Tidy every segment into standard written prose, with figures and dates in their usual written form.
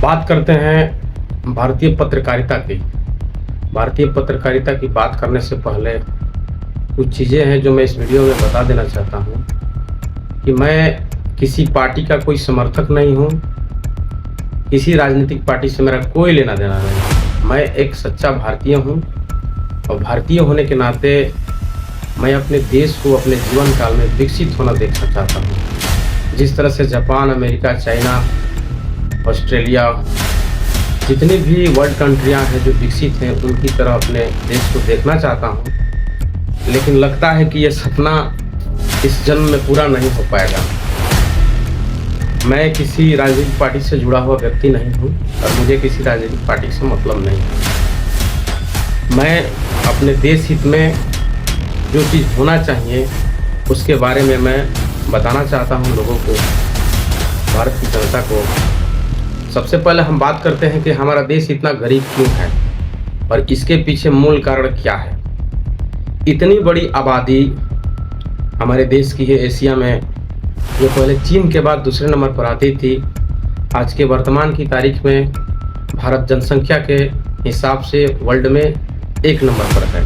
बात करते हैं भारतीय पत्रकारिता की। भारतीय पत्रकारिता की बात करने से पहले कुछ चीज़ें हैं जो मैं इस वीडियो में बता देना चाहता हूँ कि मैं किसी पार्टी का कोई समर्थक नहीं हूँ। किसी राजनीतिक पार्टी से मेरा कोई लेना देना नहीं। मैं एक सच्चा भारतीय हूँ और भारतीय होने के नाते मैं अपने देश को अपने जीवन काल में विकसित होना देखना चाहता हूँ। जिस तरह से जापान, अमेरिका, चाइना, ऑस्ट्रेलिया, जितनी भी वर्ल्ड कंट्रियां हैं जो विकसित हैं, उनकी तरह अपने देश को देखना चाहता हूं। लेकिन लगता है कि ये सपना इस जन्म में पूरा नहीं हो पाएगा। मैं किसी राजनीतिक पार्टी से जुड़ा हुआ व्यक्ति नहीं हूं और मुझे किसी राजनीतिक पार्टी से मतलब नहीं है। मैं अपने देश हित में जो चीज़ होना चाहिए उसके बारे में मैं बताना चाहता हूं लोगों को, भारत की जनता को। सबसे पहले हम बात करते हैं कि हमारा देश इतना गरीब क्यों है और इसके पीछे मूल कारण क्या है। इतनी बड़ी आबादी हमारे देश की है, एशिया में, जो पहले चीन के बाद दूसरे नंबर पर आती थी। आज के वर्तमान की तारीख में भारत जनसंख्या के हिसाब से वर्ल्ड में 1 नंबर पर है।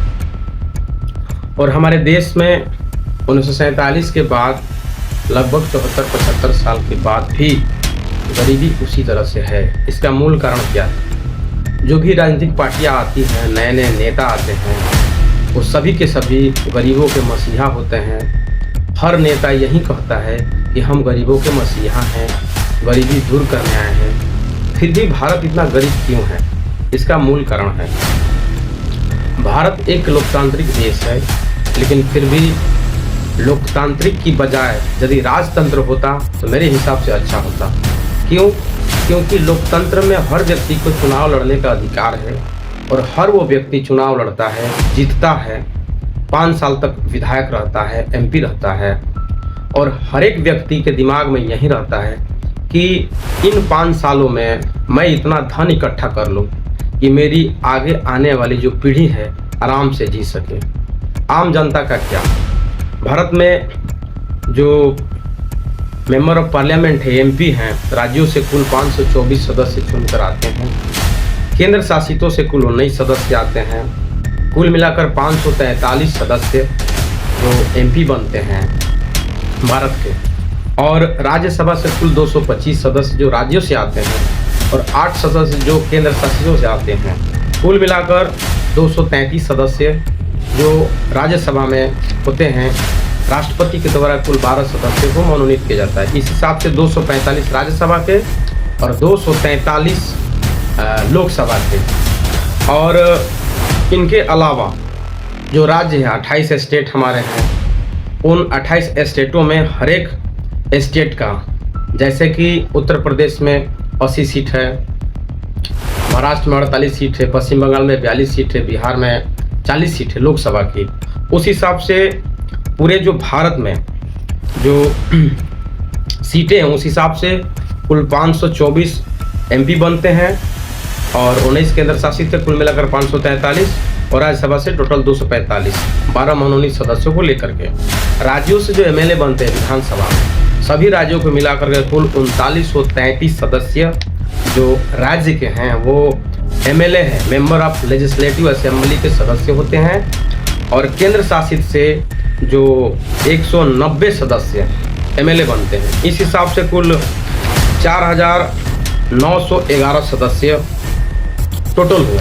और हमारे देश में 1947 के बाद लगभग 74-75 साल के बाद भी गरीबी उसी तरह से है। इसका मूल कारण क्या है? जो भी राजनीतिक पार्टियां आती हैं, नए नए नेता आते हैं, वो सभी के सभी गरीबों के मसीहा होते हैं। हर नेता यही कहता है कि हम गरीबों के मसीहा हैं, गरीबी दूर करने आए हैं। फिर भी भारत इतना गरीब क्यों है? इसका मूल कारण है, भारत एक लोकतांत्रिक देश है, लेकिन फिर भी लोकतांत्रिक की बजाय यदि राजतंत्र होता तो मेरे हिसाब से अच्छा होता। क्यों? क्योंकि लोकतंत्र में हर व्यक्ति को चुनाव लड़ने का अधिकार है और हर वो व्यक्ति चुनाव लड़ता है, जीतता है, 5 साल तक विधायक रहता है, एमपी रहता है। और हर एक व्यक्ति के दिमाग में यही रहता है कि इन 5 सालों में मैं इतना धन इकट्ठा कर लूँ कि मेरी आगे आने वाली जो पीढ़ी है आराम से जी सके। आम जनता का क्या? भारत में जो मेंबर ऑफ पार्लियामेंट है, एमपी हैं, राज्यों से कुल 524 सदस्य चुनकर आते हैं। केंद्र शासितों से कुल 19 सदस्य आते हैं। कुल मिलाकर 543 सदस्य जो एमपी बनते हैं भारत के। और राज्यसभा से कुल 225 सदस्य जो राज्यों से आते हैं और 8 सदस्य जो केंद्र शासितों से आते हैं। कुल मिलाकर 233 सदस्य जो राज्यसभा में होते हैं। राष्ट्रपति के द्वारा कुल 12 सदस्यों को मनोनीत किया जाता है। इस हिसाब से 245 राज्यसभा के और 243 लोकसभा के। और इनके अलावा जो राज्य हैं, 28 स्टेट हमारे हैं, उन 28 स्टेटों में हर एक स्टेट का, जैसे कि उत्तर प्रदेश में 80 सीट है, महाराष्ट्र में 48 सीट है, पश्चिम बंगाल में 42 सीट है, बिहार में 40 सीट है लोकसभा की। उस हिसाब से पूरे जो भारत में जो सीटें हैं उस हिसाब से कुल 524 एमपी बनते हैं और 19 केंद्र शासित है। कुल मिलाकर 543 और राज्यसभा से टोटल 245, 12 मनोनीत सदस्यों को लेकर के। राज्यों से जो एमएलए बनते हैं विधानसभा, सभी राज्यों को मिलाकर के कुल 3933 सदस्य जो राज्य के हैं वो एमएलए हैं, मेंबर ऑफ लेजिस्लेटिव असेंबली के सदस्य होते हैं। और केंद्र शासित से जो 190 सदस्य एमएलए बनते हैं। इस हिसाब से कुल 4911 सदस्य टोटल हुए।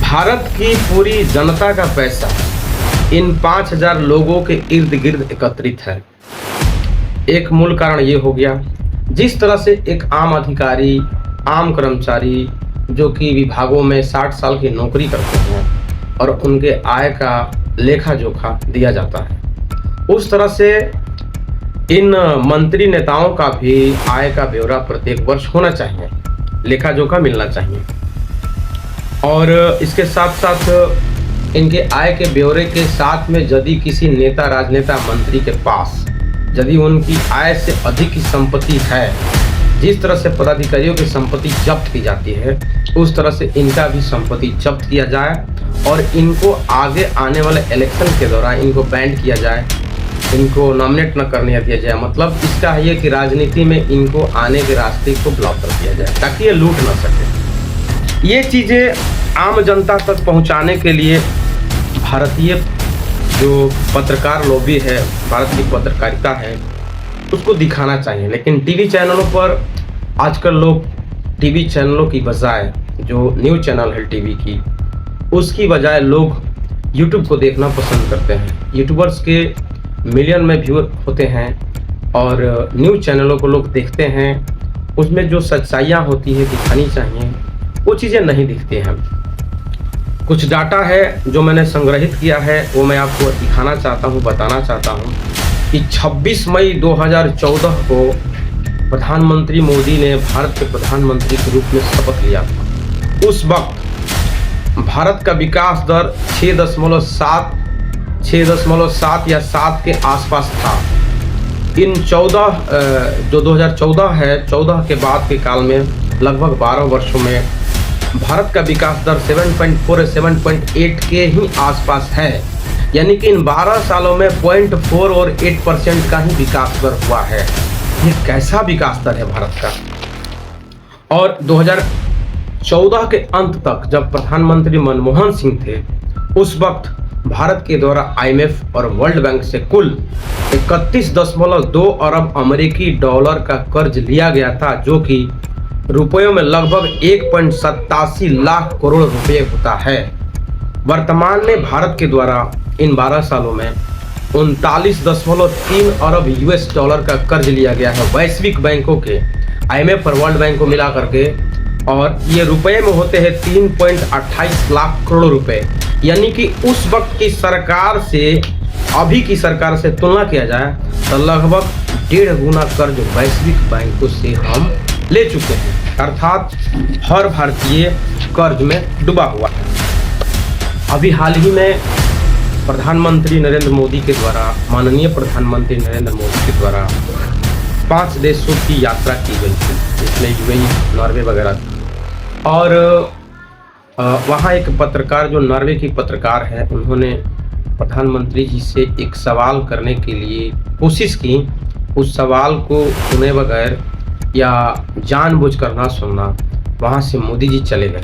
भारत की पूरी जनता का पैसा इन 5000 लोगों के इर्द गिर्द एकत्रित है। एक मूल कारण ये हो गया। जिस तरह से एक आम अधिकारी, आम कर्मचारी जो कि विभागों में 60 साल की नौकरी करते हैं और उनके आय का लेखा जोखा दिया जाता है, उस तरह से इन मंत्री नेताओं का भी आय का ब्यौरा प्रत्येक वर्ष होना चाहिए, लेखा जोखा मिलना चाहिए। और इसके साथ साथ इनके आय के ब्यौरे के साथ में यदि किसी नेता, राजनेता, मंत्री के पास यदि उनकी आय से अधिक की संपत्ति है, जिस तरह से पदाधिकारियों की संपत्ति जब्त की जाती है, उस तरह से इनका भी संपत्ति जब्त किया जाए और इनको आगे आने वाले इलेक्शन के दौरान इनको बैंड किया जाए। इनको नॉमिनेट न करने दिया जाए। मतलब इसका है कि राजनीति में इनको आने के रास्ते को ब्लॉक कर दिया जाए ताकि ये लूट ना सके। ये चीज़ें आम जनता तक पहुंचाने के लिए भारतीय जो पत्रकार लॉबी है, भारत की पत्रकारिता है, उसको दिखाना चाहिए। लेकिन टीवी चैनलों पर आजकल लोग टीवी चैनलों की बजाय जो न्यूज़ चैनल है टीवी की, उसकी बजाय लोग यूट्यूब को देखना पसंद करते हैं। यूट्यूबर्स के मिलियन में व्यूअर होते हैं और न्यूज़ चैनलों को लोग देखते हैं। उसमें जो सच्चाइयाँ होती है दिखानी चाहिए, वो चीज़ें नहीं दिखती हैं। कुछ डाटा है जो मैंने संग्रहित किया है, वो मैं आपको दिखाना चाहता हूँ, बताना चाहता हूँ कि 26 मई 2014 को प्रधानमंत्री मोदी ने भारत के प्रधानमंत्री के रूप में शपथ लिया था। उस वक्त भारत का विकास दर 6.7 या 7 के आसपास था। इन 2014 है, 14 के बाद के काल में लगभग 12 वर्षों में भारत का विकास दर 7.4 या 7.8 के ही आसपास है। यानी कि इन 12 सालों में 0.4 और 8% का ही विकास दर हुआ है। ये कैसा विकास दर है भारत का। और 2014 के अंत तक जब प्रधानमंत्री मनमोहन सिंह थे, उस वक्त भारत के द्वारा IMF और वर्ल्ड बैंक से कुल 31.2 अरब अमेरिकी डॉलर का कर्ज लिया गया था, जो कि रुपयों में लगभग 1.87 लाख करोड़ रुपए होता है। वर्तमान में भारत के द्वारा इन 12 सालों में 39.3 अरब US डॉलर का कर्ज लिया गया है वैश्विक बैंकों के, IMF और वर्ल्ड बैंक को मिला करके, और ये रुपए में होते हैं 3.28 लाख करोड़ रुपए। यानी कि उस वक्त की सरकार से अभी की सरकार से तुलना किया जाए तो लगभग 1.5 गुना कर्ज वैश्विक बैंकों से हम ले चुके हैं। अर्थात हर भारतीय कर्ज में डूबा हुआ है। अभी हाल ही में प्रधानमंत्री नरेंद्र मोदी के द्वारा, माननीय प्रधानमंत्री नरेंद्र मोदी के द्वारा 5 देशों की यात्रा की गई थी, जिसमें UAE, नॉर्वे वगैरह थी। और वहाँ एक पत्रकार, जो नॉर्वे की पत्रकार है, उन्होंने प्रधानमंत्री जी से एक सवाल करने के लिए कोशिश की। उस सवाल को सुने बगैर या जानबूझकर ना सुनना, वहाँ से मोदी जी चले गए।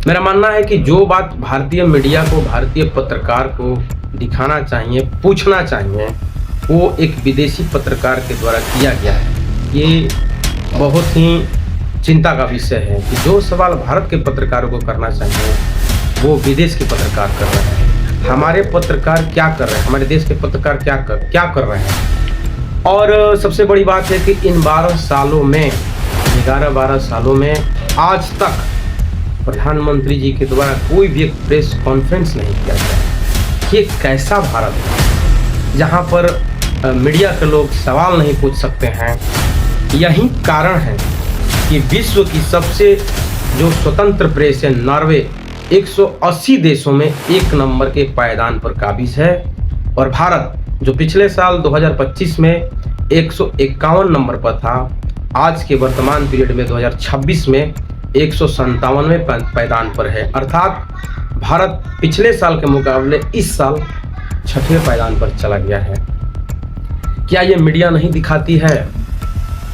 मेरा मानना है कि जो बात भारतीय मीडिया को, भारतीय पत्रकार को दिखाना चाहिए, पूछना चाहिए, वो एक विदेशी पत्रकार के द्वारा किया गया है। ये बहुत ही चिंता का विषय है कि जो सवाल भारत के पत्रकारों को करना चाहिए वो विदेश के पत्रकार कर रहे हैं। हमारे पत्रकार क्या कर रहे हैं, हमारे देश के पत्रकार क्या कर रहे हैं। और सबसे बड़ी बात है कि इन 12 सालों में, 11-12 सालों में आज तक प्रधानमंत्री जी के द्वारा कोई भी एक प्रेस कॉन्फ्रेंस नहीं किया गया। ये कैसा भारत है जहाँ पर मीडिया के लोग सवाल नहीं पूछ सकते हैं। यही कारण है कि विश्व की सबसे जो स्वतंत्र प्रेस है नॉर्वे, 180 देशों में 1 नंबर के पायदान पर काबिज है। और भारत जो पिछले साल 2025 में 151 नंबर पर था, आज के वर्तमान पीरियड में 2026 में 157वें पायदान पर है। अर्थात भारत पिछले साल के मुकाबले इस साल 6वें पायदान पर चला गया है। क्या ये मीडिया नहीं दिखाती है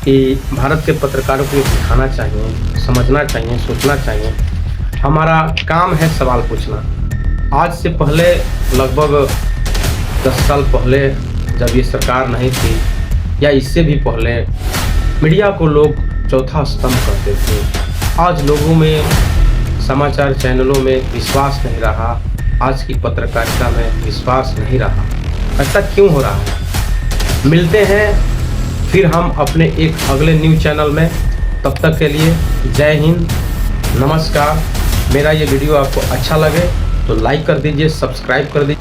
कि भारत के पत्रकारों को दिखाना चाहिए, समझना चाहिए, सोचना चाहिए। हमारा काम है सवाल पूछना। आज से पहले लगभग 10 साल पहले जब ये सरकार नहीं थी, या इससे भी पहले, मीडिया को लोग चौथा स्तंभ कहते थे। आज लोगों में समाचार चैनलों में विश्वास नहीं रहा, आज की पत्रकारिता में विश्वास नहीं रहा। ऐसा क्यों हो रहा है? मिलते हैं फिर हम अपने एक अगले न्यूज़ चैनल में। तब तक के लिए जय हिंद, नमस्कार। मेरा ये वीडियो आपको अच्छा लगे तो लाइक कर दीजिए, सब्सक्राइब कर दीजिए।